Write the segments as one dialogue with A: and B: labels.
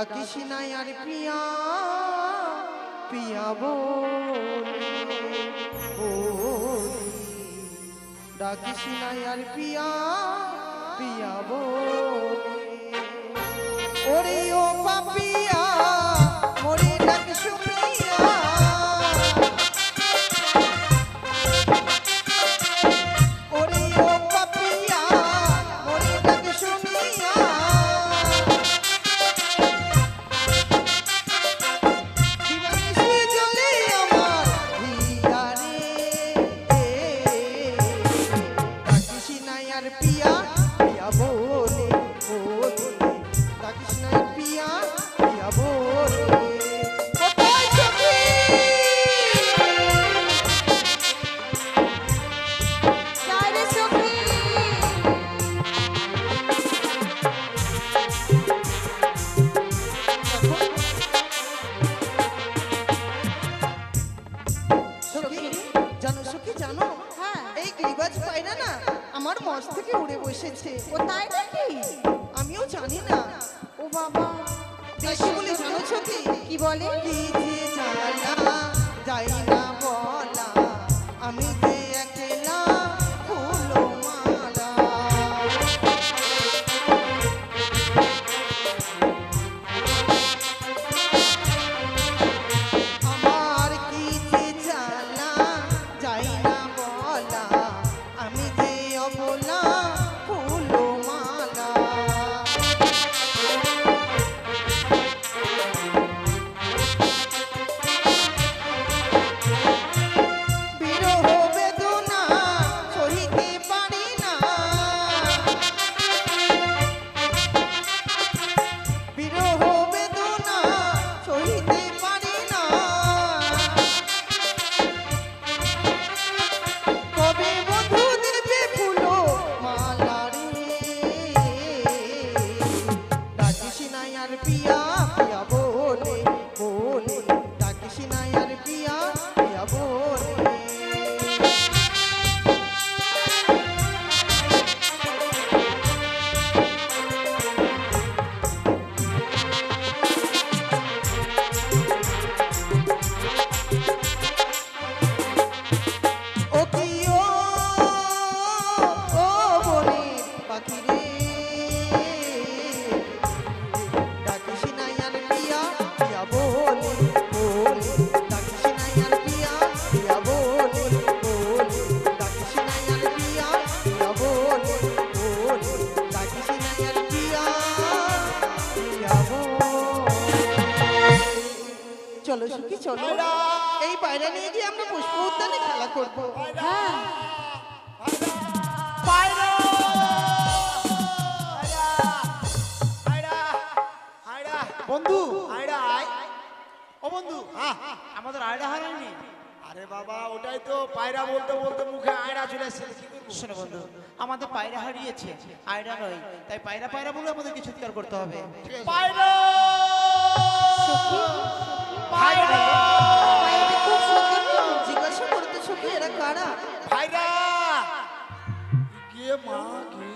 A: ডাকিস না আর পিয়া পিয়া বলে ডাকিস না আর পিয়া পিয়া বলে ওরে ও পাপিয়া মরে ডাক শুনিয়া ওরে ও পাপিয়া মরে ডাক শুনিয়া দিবানিশি জ্বলে আমার হিয়া রে ডাকিস না আর পিয়া পিয়া বলে ডাকিস না আর পিয়া পিয়া বলে কোথায় সখী
B: সারে সখী
A: সখী জানো সখী জানো
B: হ্যাঁ
A: এই গিরিবাজ পায়রা না আমার মস থেকে উড়ে বসেছে
B: ও তাই নাকি
A: আমিও জানি না
B: ও বাবা
A: বেশি বলে জানো সখী
B: কি বলে
A: কি যে জানা যাই না বলা আমি যে একলা ফুলো মালা আমার কি যে জানা যাই না বলা আমি যে অবলা ফুলো মালা বিরহ বেদনা সহিতে পারি না বিরহ বেদনা সহিতে পারি না কবে বধূ দেবে ফুলো মালা রে ডাকিস না আর পিয়া পিয়া বলে ডাকিস না আর পিয়া পিয়া বলে ও কি ও বনে পাখি রে ডাকিস না আর পিয়া পিয়া বলে ডাকিস না আর পিয়া পিয়া বলে ডাকিস না আর পিয়া পিয়া বলে ডাকিস না আর পিয়া পিয়া বলে চলো সুখী চলো এই বাইরে নিয়ে গিয়ে আমরা পুষ্প উদ্যানে খেলা করবো
B: হ্যাঁ
C: বন্ধু
D: আয়রা আয়
C: ও বন্ধু আমাদের আয়ডা হারায়নি।
D: আরে বাবা ওটাই তো পায়রা বলতে বলতে মুখে আয়রা চলে এসেছে কি করবো
C: শোনো বন্ধু, আমাদের পায়রা হারিয়েছে, আয়ডা নয়, তাই পায়রা পায়রা বলে আমাদেরকে চিৎকার করতে হবে।
D: পায়রা
C: পায়রা
B: পায়রাটা খুব সুন্দর
A: জিজ্ঞাসা করতে সুখী এরা কারা
D: পায়রা গিয়ে মা কি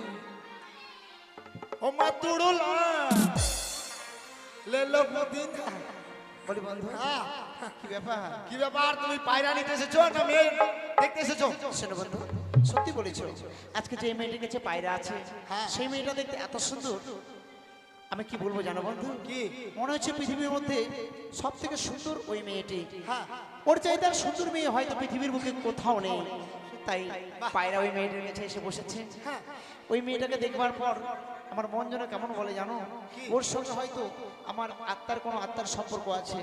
D: ও মা তুড়ুল লে লো দিন
C: বলি বন্ধু কি ব্যাপার?
D: কি ব্যাপার তুমি পায়রা নিতে এসেছো না মেয়ে দেখতে এসেছো
C: শোনো বন্ধু, সত্যি বলেছো, আজকে যে মেয়েটির কাছে পায়রা আছে সেই মেয়েটা দেখতে এত সুন্দর, আমি কি বলবো জানো বন্ধু,
D: কি
C: মনে হচ্ছে পৃথিবীর মধ্যে সব থেকে সুন্দর ওই মেয়েটি।
D: হ্যাঁ
C: ওর চাইতে আর সুন্দর মেয়ে হয়তো পৃথিবীর বুকে কোথাও নেই, তাই পায়রা ওই মেয়েটার কাছে এসে বসেছে। ওই মেয়েটাকে দেখবার পর আমার মন যেন কেমন বলে জানো, ওর সঙ্গে হয়তো আমার আত্মার সম্পর্ক আছে,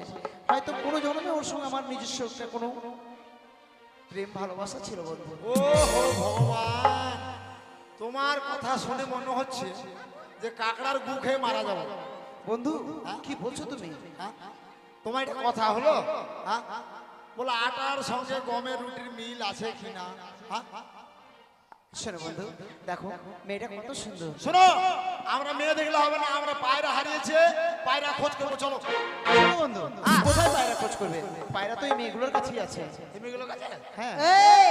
C: হয়তো কোনো জন্মে ওর সঙ্গে আমার নিজস্ব একটা কোনো প্রেম ভালোবাসা ছিল বন্ধু।
D: ও হো ভগবান, তোমার কথা শুনে মনে হচ্ছে যে কাকড়ার গু খেয়ে মারা যাবে।
C: বন্ধু কি বলছো তুমি?
D: তোমার একটা কথা হলো বলো আটার সঙ্গে গমের রুটির মিল আছে কিনা?
C: শোনো বন্ধু, দেখো মেয়েটা কত সুন্দর।
D: শোনো, আমরা মেয়ে দেখলে হবে না, আমরা পায়রা হারিয়েছে, পায়রা খোঁজ করবো, চলো।
C: শোনো বন্ধু, কোথায় পায়রা খোঁজ করবে? পায়রা তো এই মেয়েগুলোর কাছেই আছে।
D: এই মেয়েগুলোর কাছে?
C: হ্যাঁ।
B: এই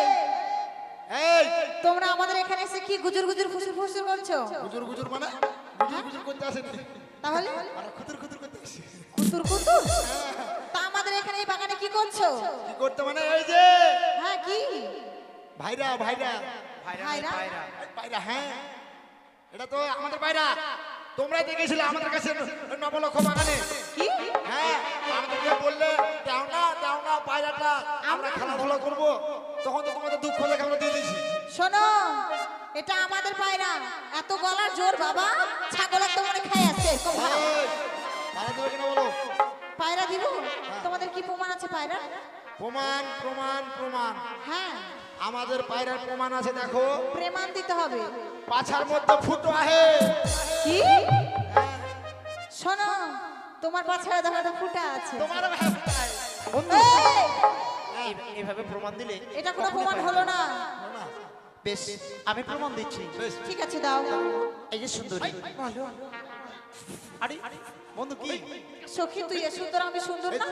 D: এই
B: তোমরা আমাদের এখানে এসে কি গুজুর গুজুর ফুসুর ফুসুর করছো?
D: গুজুর গুজুর মানে গুজুর গুজুর করতে আসেনি।
B: তাহলে
D: আর খুতুর খুতুর করতে আসি।
B: কুতুর কুতুর তা আমাদের এখানে এই বাগানে কি করছো?
D: কি করতে মানে এই যে
B: হ্যাঁ কি
D: ভাইরা ভাইরা
B: ভাইরা?
D: পায়রা, হ্যাঁ এটা তো আমাদের পায়রা। তোমরা দেখেছিলে আমাদের কাছে নবলক্ষ বাগানে।
B: কি
D: হ্যাঁ আমাদেরকে বললে দাও না পায়রাটা আমরা খেলাধুলা করবো, তখন তো তোমাদের দুঃখ দেখে আমরা দিয়ে দিয়েছি।
B: শোনো, এটা আমাদের পায়রা। এত গলার জোর বাবা, ছাগলের তো মনে খাই আছে। খুব ভালো।
D: এই, পায়রা দেবে কিনা বলো?
B: পায়রা দিব? তোমাদের কি প্রমাণ আছে পায়রা?
D: প্রমাণ প্রমাণ প্রমাণ
B: হ্যাঁ,
D: আমাদের পায়রার প্রমাণ আছে, দেখো
B: প্রমাণ দিতে হবে।
D: পাছার মধ্যে ফুটো আহে।
B: কি শোনো, তোমার পাছাড়া দেখা তো ফুটা আছে।
D: তোমার ভাই ফুটায়।
C: বন্ধু
B: এই,
C: এইভাবে প্রমাণ দিলে
B: এটা কোনো
C: কখনো
B: প্রমাণ
C: পারবে
B: হলো
C: না।
B: না।
C: বেশ, আমি প্রমাণ দিচ্ছি।
D: বেশ,
B: ঠিক আছে, দাও।
C: এই যে সুন্দরী।
B: বলো
C: আরে বন্ধু কি
B: সখী, তুই এ সুন্দর, আমি সুন্দর
D: এই
B: না?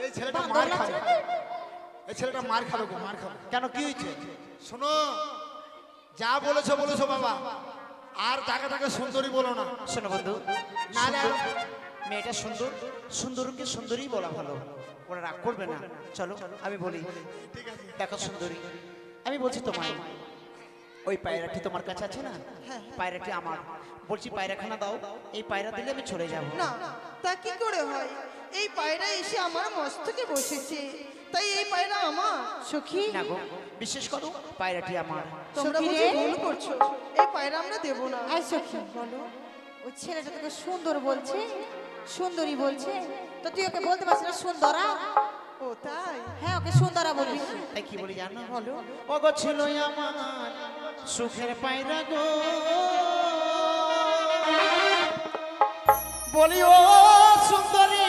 D: এই ছেলেটা
B: বান্দর
D: মার
B: লাগছে
D: খাবে,
B: না?
D: এই ছেলেটা মার খাবে গো, মার খাবে।
C: কেন, কি হয়েছে?
D: শোনো, যা বলেছো বলেছো বাবা, আর তাকে তাকে সুন্দরী বলো না।
C: শোনো বন্ধু,
D: নাহলে
C: সুন্দর- মেয়েটা সুন্দর, সুন্দরকে সুন্দরী বলা ভালো, ওরা রাগ করবে না। চলো আমি বলি।
D: ঠিক আছে,
C: দেখো সুন্দরী, আমি বলছি তোমায়, ওই পায়রাটি তোমার কাছে আছে না? পায়রাটি আমার। বলছি পায়রাখানা দাও, এই পায়রা দিলে আমি চলে যাব।
A: না, তা কি করে হয়? এই পায়রা এসে আমার মস্তকে বসেছে, তাই এই পায়রা আমার।
B: সখী,
C: না গো, বিশ্বাস করো, পায়রাটি আমার।
A: তোমরা
B: সখী
A: বুঝি
B: রে?
A: ভুল করছো, এই পায়রা আমরা দেবো না।
B: আই সখী, বলো, ওই ছেলেটা তোকে সুন্দর বলছে, সুন্দরী বলছে, তো তুই ওকে বলতে পারছিস না সুন্দরা?
A: ও তাই?
B: হ্যাঁ, ওকে সুন্দরা বলবি।
C: তাই কি বলি জানো?
B: বলো।
C: ও গো ছিল আমার সুখের পায়রা গো, বলি ও সুন্দরী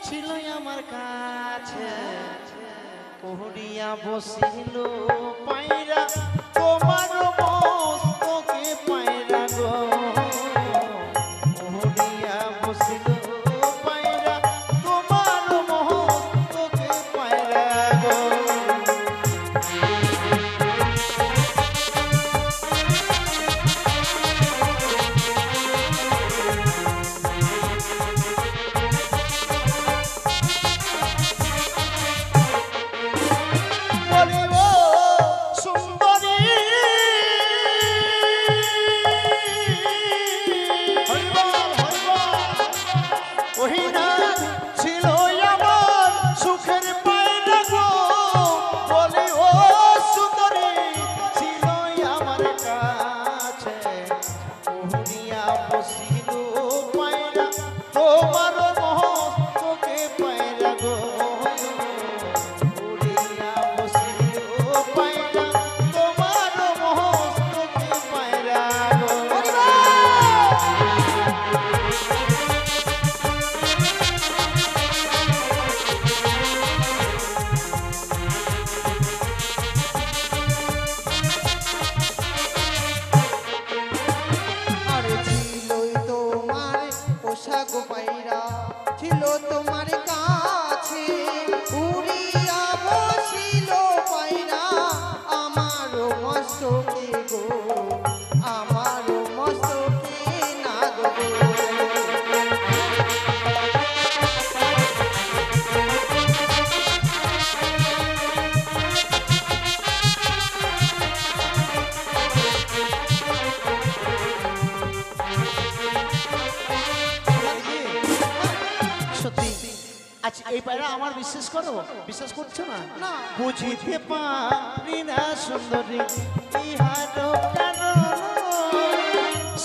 C: ছিল আমার কাছে, পহরিয়া বসিল পায়রা তোমার মস্তকে পায়রা গো, পহরিয়া বসিল পায়রা তোমার মস্তকে পায়রা গো। বলিব সুন্দরী হরিবল হরিবল, ওহি না ছিল আমার সুখের পায়রা গো, বলি ও সুন্দরী ছিল আমার কাছে, ওহরিয়া বসিল পায়রা তোমার মস্তকে পায়রা গো, ওহরিয়া বসিল পায়রা তোমার মস্তকে পায়রা গো।
A: আর ছিলই তোমার পোশাক পায়রা, ছিল তোমার কাছে, উড়িয়া বসিল পায়রা আমার মস্তকে গো, আমার মস্তকে না গো।
C: সত্যি আজ এই পায়রা আমার, বিশ্বাস করো? বিশ্বাস করছো না?
A: না।
C: বুঝিতে পারি না সুন্দরী ইহার কারণ,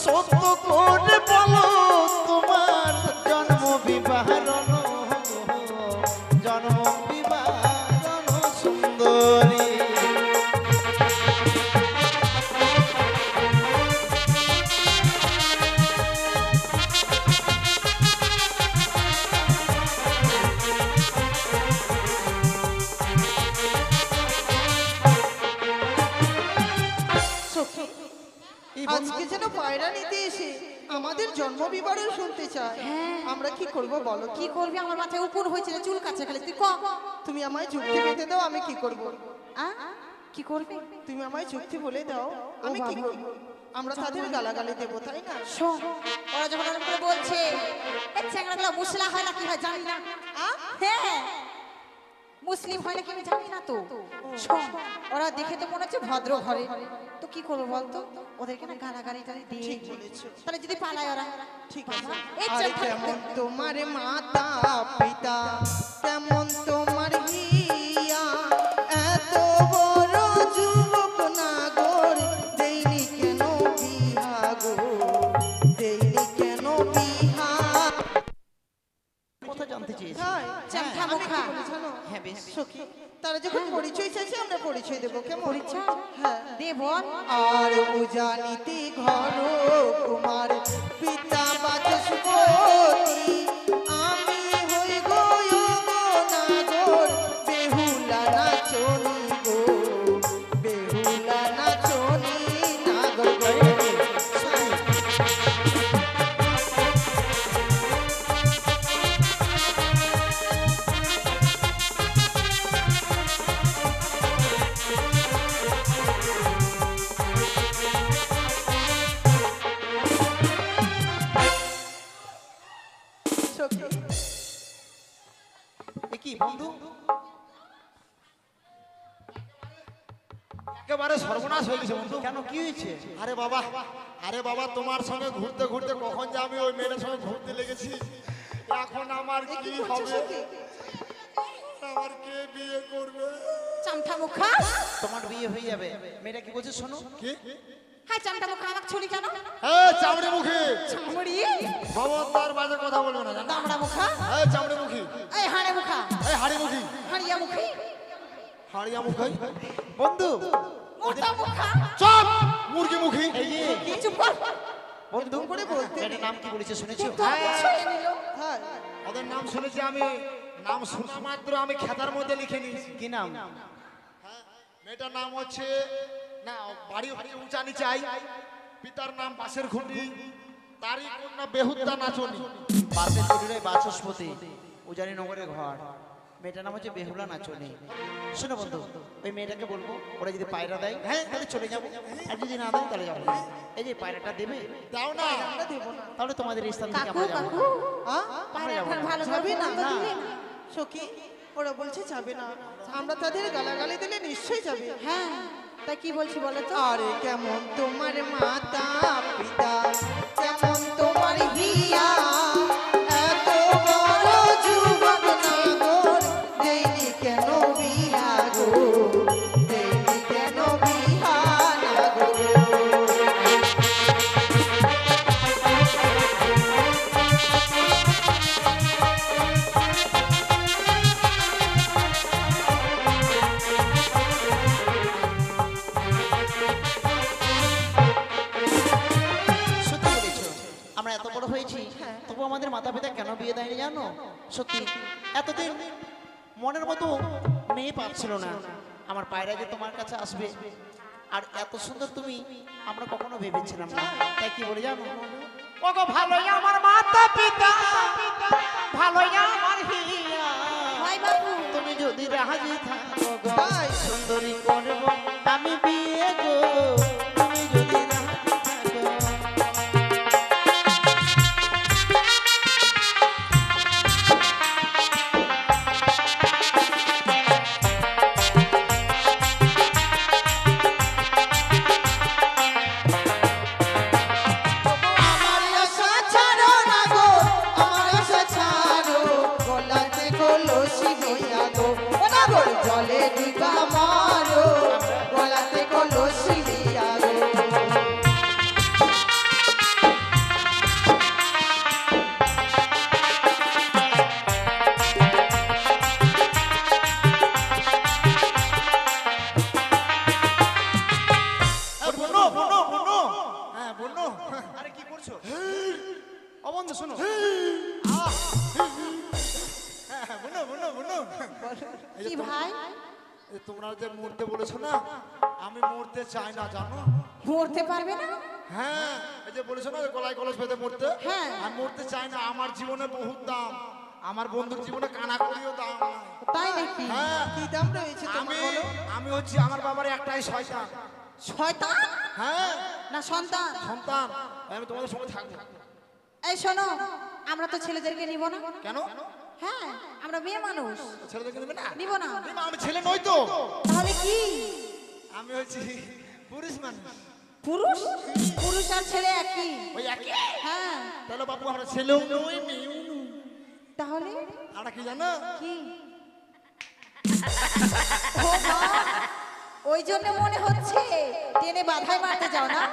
C: সত্য করে বলো তোমার জন্ম বিবাহরণ, জন্ম বিবাহরণ সুন্দরী।
A: সখী,
C: এই বন্ধু-
A: আজকে যেন পায়রা নিতে এসে আমাদের জন্ম বিবরণ শুনতে চায়। আমরা কি করব বলো?
B: কি করবি? আমার মাথায় উপর হয়েছিল, চুল কাছে খালি, তুই ক।
A: তুমি আমায় যুক্তি পেতে দাও, আমি কি করব?
B: আ? কি করবে?
A: তুমি আমায় চুক্তি বলে দাও, আমি কি
B: বাবা।
A: করব? আমরা তাদের গালাগালি দেবো, তাই না?
B: শোন, ওরা যখন ওরকম করে বলছে, এই চ্যাংড়াগুলো মুসলা হয় না কি হয় জানি না। হ্যাঁ, মুসলিম হয় না কি আমি জানি না তো। শোন, ওরা দেখে তো মনে হচ্ছে ভদ্র ঘরে, তো কি করবো বলতো? ওদেরকে না গালাগালি টালি দিয়ে,
A: ঠিক বলেছো।
B: তাহলে যদি পালায় ওরা,
A: ঠিক আছে।
B: এই
A: আরে
B: চ্যাংড়া-
A: কেমন তোমার মাতা পিতা, কেমন তোমার হিয়া, এত বড় যুবক নাগর, দেইনি কেন বিহা গো, দেইনি কেন বিহা?
C: কথা জানতে চেয়েছি।
A: তাই?
B: চ্যাংড়া
A: আমি কি
B: মুখা।
A: বলি জানো?
C: হ্যাঁ বেশ।
A: সখী, তারা যখন পরিচয় চাইছে আমরা পরিচয় দেবো, কেমন?
B: পরিচয়?
A: হ্যাঁ।
B: দে বল।
A: আর উজানিতে ঘর কুমার পিতা বাচস্পতি, আমি হই গো নাগর, বেহুলা নাচনি গো, বেহুলা নাচনি নাগর গো। সখী,
C: এ কি বন্ধু?
D: একেবারে সর্বনাশ হয়ে গেছে বন্ধু।
C: কেন, কি হয়েছে?
D: আরে বাবা তোমার সঙ্গে ঘুরতে ঘুরতে কখন যে আমি ওই মেয়েটার সঙ্গে ঘুরতে লেগেছি, এখন আমার
A: এ
D: কি
A: কি করছো
D: হবে?
A: সখী?
D: আমার কে বিয়ে করবে?
B: চামঠা মুখা।
C: তোমার বিয়ে হয়ে যাবে। মেয়েটা কি বলছে শোনো।
D: কি?
B: হ্যাঁ, চামঠা মুখা আমাকে ছুরি কেন?
D: চামড়ি মুখী,
B: চামড়ি।
D: খবরদার বাজে কথা বলবে না, জানো?
B: দামড়া মুখা।
D: চামড়ি মুখী,
B: এই হাড়ে মুখা।
D: হাড়ি মুখী,
B: হাড়িয়া মুখী।
D: হাড়িয়া মুখী,
C: বন্ধু,
B: মোটা মুখা।
D: চপ মুরগি মুখী।
C: এই যে
B: কি চুপ কর।
C: বন্ধু
A: করে বলতে
C: মেয়েটার নাম কি বলেছে শুনেছো?
B: তো ছুঁয়ে নিল।
A: হ্যাঁ,
D: ওদের নাম শুনেছি আমি, নাম শোনা মাত্র আমি খাতার মধ্যে লিখে নিয়েছি।
C: কি নাম?
D: মেয়েটার নাম হচ্ছে, না বাড়ি হচ্ছে উঁচা নিচাই, পিতার নাম বাসের খুঁটি, তারই কন্যা বেহুদ্দা নাচনি।
C: বাসের চুরিরাই বাচস্পতি, উজানি নগরের ঘর। মেয়েটার নাম হচ্ছে বেহুলা নাচনি। শোনো বন্ধু, ওই মেয়েটাকে বলবো ওরা যদি পায়রা দেয় হ্যাঁ তাহলে চলে যাবো, আর যদি না দেয় তাহলে যাবো না। এই যে পায়রাটা দেবে
D: দাও না,
A: আমরা দেবো না।
C: তাহলে তোমাদের এই স্থান থেকে
B: কাকু,
C: আমরা যাবো
B: কাকু।
C: না।
A: হ্যাঁ?
C: যাবো না।
B: ভালো
A: যাবি না?
B: তো দিলে না।
A: সখী, ওরা বলছে যাবে না, আমরা তাদের গালাগালি দিলে নিশ্চয়ই যাবে।
B: হ্যাঁ, তাই কি বলছি বলো তো?
A: আরে কেমন তোমার মাতা পিতা, কেমন তোমার হিয়া, এত বড় যুবক নাগর, দেইনি কেন বিহা গো, দেইনি কেন বিহা নাগর।
C: সত্যি বলেছো, আমরা এত বড় হয়েছি তবু আমাদের মাতা পিতা কেন বিয়ে দেয়নি জানো? সত্যি এতদিন মনের মতো মেয়ে পাচ্ছিল না। আমার পায়রা যে তোমার কাছে আসবে আর এত সুন্দর তুমি, আমরা কখনো ভেবেছিলাম না। তাই কি বলে জানো? ওগো ভালোই আমার মাতা পিতা, ভালোই আমার হিয়া,
B: হয় বাবু।
C: তুমি যদি রাজি থাকো গো,
A: তাই।
C: সুন্দরী করব আমি বিয়ে গো, তুমি যদি রাজি থাকো।
A: আমার আশা ছাড়ো না গো, আমার আশা ছাড়ো, গলাতে কলসি লইয়া গো, ও নাগর জলে ডিবা মারো, গলাতে কলসি লইয়া গো।
D: বনো বনো বনো, হ্যাঁ বনো।
C: আরে কি করছো? ও বন্ধু শোনো,
D: বনো বনো বনো।
B: কি ভাই?
D: তোমরা যে মরতে বলেছো না, আমি মরতে চাই না জানো।
B: মরতে পারবে না?
D: হ্যাঁ, এই যে বলেছো না গলায় কলস বেঁধে মরতে,
B: হ্যাঁ।
D: আমি মরতে চাই না। আমার জীবনে বহুত দাম, আমার বন্ধুর জীবনে কানা করিও দাম নাই।
B: তাই নাকি?
D: হ্যাঁ
A: কি দাম রয়েছে তোমার
D: আমি
A: বলো?
D: আমি হচ্ছি আমার বাবার একটাই শয়তান।
B: শয়তান
D: হ্যাঁ
B: না সন্তান?
D: সন্তান, আমি তোমাদের সঙ্গে থাকবো।
B: এই শোনো, আমরা তো ছেলেদেরকে নিব না।
D: কেন?
B: হ্যাঁ, আমরা মেয়ে মানুষ,
D: ছেলেদেরকে নেবে না?
B: নিব না।
D: না, আমি ছেলে নই তো,
B: তাহলে কি?
D: আমি হচ্ছি পুরুষ মানুষ।
B: পুরুষ? পুরুষ আর ছেলে একই?
D: ওই একই?
B: হ্যাঁ।
D: তাহলে বাবু আমরা ছেলেও নই মেয়েও নই।
B: তাহলে
D: আমরা কি জানো?
B: কি? ও মা, ওই জন্য মনে হচ্ছে টেনে বাধাই মারতে যাও না?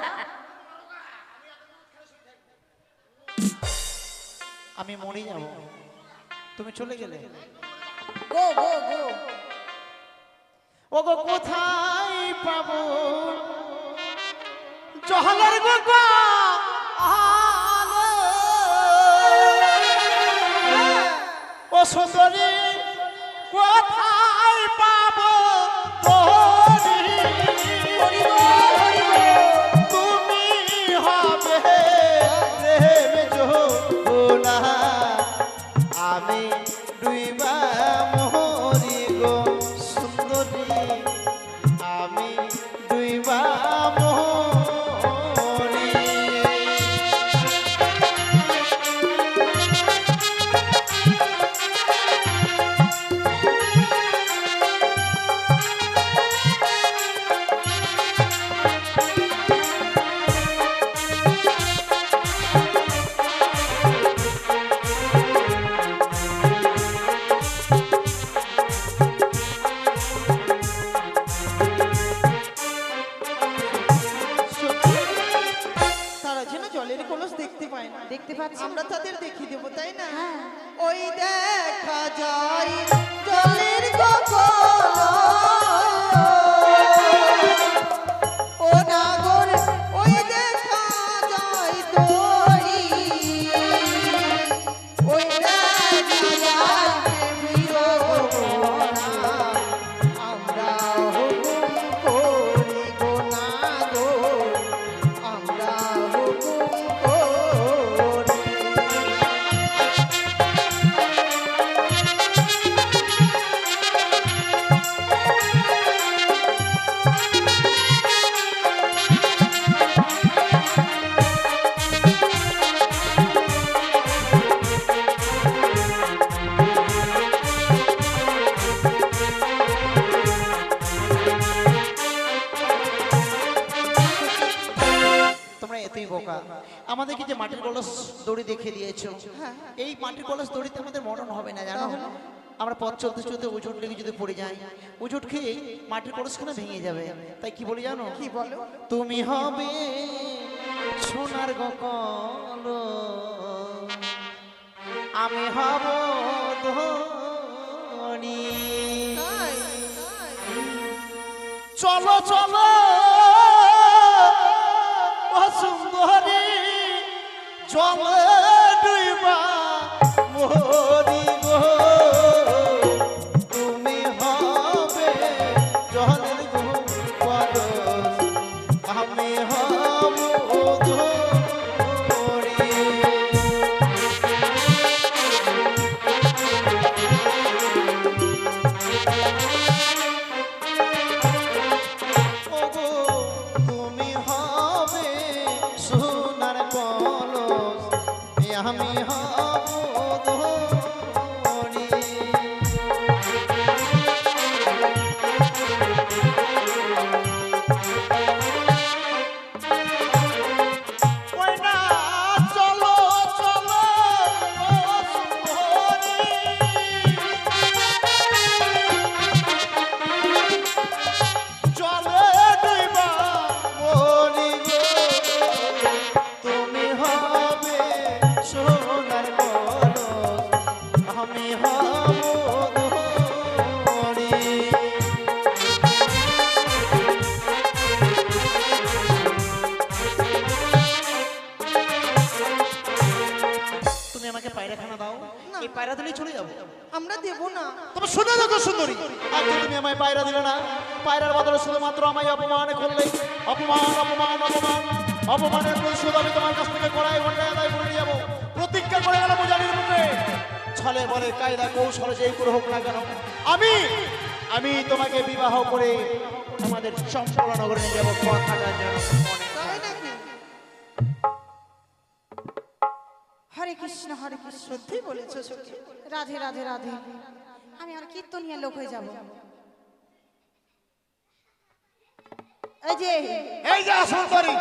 C: আমি মরে যাব, তুমি চলে গেলে।
B: গো গো গো।
C: ওগো কোথায় পাবো জহলের গো আলো, ও সুন্দরী কোথায় পাবো তোরি, তুমি হবে প্রেম যোনা, আমি ডুইবা মোহরি গো সুন্দরী, আমি ডুইবা মোহরি।
A: তারা যেন জলের কলস দেখতে পায় না।
B: দেখতে পাচ্ছি
A: আমরা তাদের দেখিয়ে দেবো, তাই না?
B: হ্যাঁ।
A: ওই দেখা যায় জলের কলস, ও নাগর ওই দেখা যায় তোরি, ওই দেখা যায় প্রিয়তমা, আমরা হুকুম করি গো নাগর, আমরা হুকুম করি।
C: তোমরা এতই বোকা, আমাদেরকে যে মাটির কলস দড়ি দেখে দিয়েছো, এই মাটির কলস দড়িতে আমাদের মরণ হবে না জানো। আমরা পথ চলতে চলতে উজট লেগে যদি পড়ে যাই, উজট খেয়ে মাটির কলসখানা ভেঙে যাবে। তাই কি বলি জানো?
A: কি বলো?
C: তুমি হবে সোনার গকল, আমি হব ধনী।
A: তাই তাই।
C: চলো চলো ও সুন্দরী, জলে ডুইবা মোহরি গো, তুমি হবে জলের গো পরশ, আমি হব ধনী। ওগো তুমি হবে সোনার কলস, আমি হব ধনী। ওই না চলো চলো ও সুন্দরী, জলে ডুইবা মরি গো, তুমি হবে সোনার কলস, আমি হব ধনী। তুমি আমাকে পায়রাখানা দাও, এই পায়রা দিলেই চলে যাবো।
A: আমরা দেবো না।
C: তবে শুনে দেখো সুন্দরী, আজকে তুমি আমায় পায়রা দিলে না, পায়রার বদলে শুধুমাত্র আমায় অপমান করলে, অপমান অপমান অপমান অপমানের প্রতিশোধ আমি তোমার কাছ থেকে কড়াই ঘন্টায় আদায় করে নিয়ে যাবো। প্রতিজ্ঞা করে গেলাম জানির মুখে, 6 ছলে বলে কায়দা কৌশল যেই করে হোক না কেন আমি আমি তোমাকে বিবাহ করে আমাদের সম্পূর্ণ নগরে নিয়ে যাবো কথাটা যেন মনে
A: তাই
C: থাকে।
A: নাকি?
B: হরে কৃষ্ণ হরে কৃষ্ণ।
A: সত্যি বলেছো সখী।
B: রাধে রাধে রাধে। আমি আর কীর্তনিয়া লোক হয়ে যাব। এই যে
D: এই যে সুন্দরী,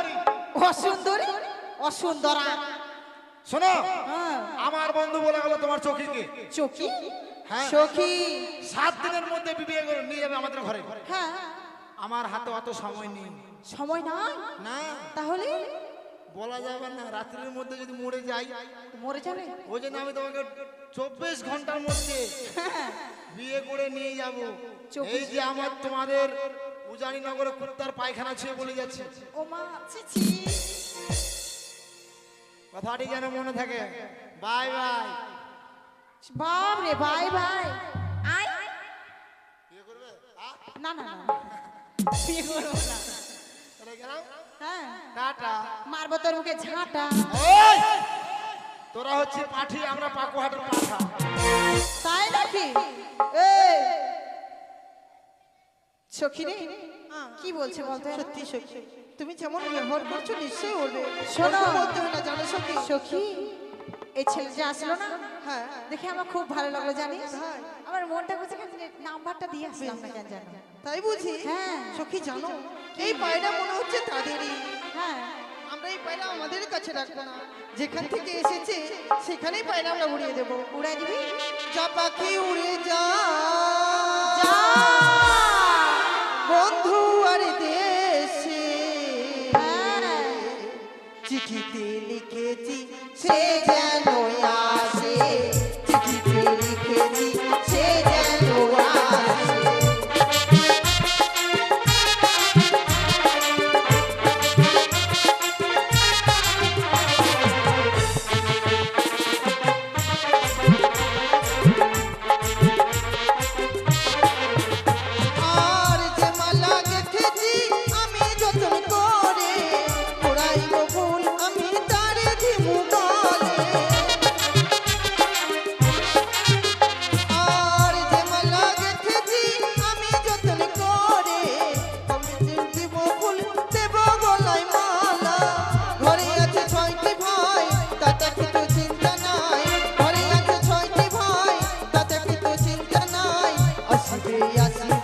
B: অসুন্দরী অসুন্দরা।
D: শোনো,
B: হ্যাঁ,
D: আমার বন্ধু বলে গেল তোমার চোখীকে
B: চকি
D: হ্যাঁ।
B: সখী।
D: 7 দিনের মধ্যে বিয়ে করে নিয়ে যাবে আমাদের ঘরে।
B: হ্যাঁ,
D: আমার হাতে অত সময় নেই।
B: সময় নাই
D: না
B: তাহলে
D: বলা যাবে না, রাত্রির মধ্যে যদি মরে যাই
B: মরে যাবে।
D: ওই জন্য আমি তোমাকে 24 ঘন্টার মধ্যে
B: হ্যাঁ,
D: বিয়ে করে নিয়ে যাব।
B: 24
D: এই যে আমার তোমাদের উজানি নগরে কুত্তার পায়খানা ছুঁয়ে বলে যাচ্ছে,
B: ও মা ছি ছি।
D: কথাটি যেন মনে থাকে। Bye bye.
B: বাপ রে ভাই ভাই আয়।
D: বিয়ে করবে?
B: না না না বিয়ে করবো না।
D: চলে গেলাম,
B: হ্যাঁ,
D: টাটা।
B: মারবো তোর মুখে ঝাঁটা।
D: এই! তোরা হচ্ছে পাঠি, আমরা পাকুহাটের পাঠা।
B: তাই নাকি? এই সখী রে, কি বলছে বলতে?
A: সত্যি সখী, তুমি যেমন ব্যবহার করছো নিশ্চয়ই বলবে।
B: শোনো।
A: অল্প বলতে হয় না জানো সখী।
B: সখী, এই ছেলে যে আসলো না,
A: হ্যাঁ
B: দেখে আমার খুব ভালো লাগলো জানিস।
A: তাই?
B: আমার মনটা করছে নাম্বারটা দিয়ে আসলাম না কেন জানো?
A: তাই বুঝি।
B: হ্যাঁ।
A: সখী জানো, এই পায়রা মনে হচ্ছে তাদেরই।
B: হ্যাঁ,
A: আমরা এই পায়রা আমাদের কাছে রাখবো না, যেখান থেকে এসেছে সেখানেই পায়রা আমরা উড়িয়ে দেবো।
B: উড়াই দিবি।
A: যা পাখি উড়ে যা
B: যা।
A: বন্ধু আর দেশে,
B: হ্যাঁ।
A: চিঠিতে লিখেছি সে যেন আসে, চিঠিতে লিখেছি সে যেন আসে। আর যে মালা গেঁথেছি আমি যতন করে, ওড়াইব ফুল আমি তারে দিমু গলে। আর যে মালা গেঁথেছি আমি যতন করে, আমি দিব ফুল দেব গলায় মালা। ঘরে আছে 6টি ভাই, তাতে কিছু চিন্তা নাই। ঘরে আছে 6টি ভাই, তাতে কিছু চিন্তা নাই। আসিবে আসিবে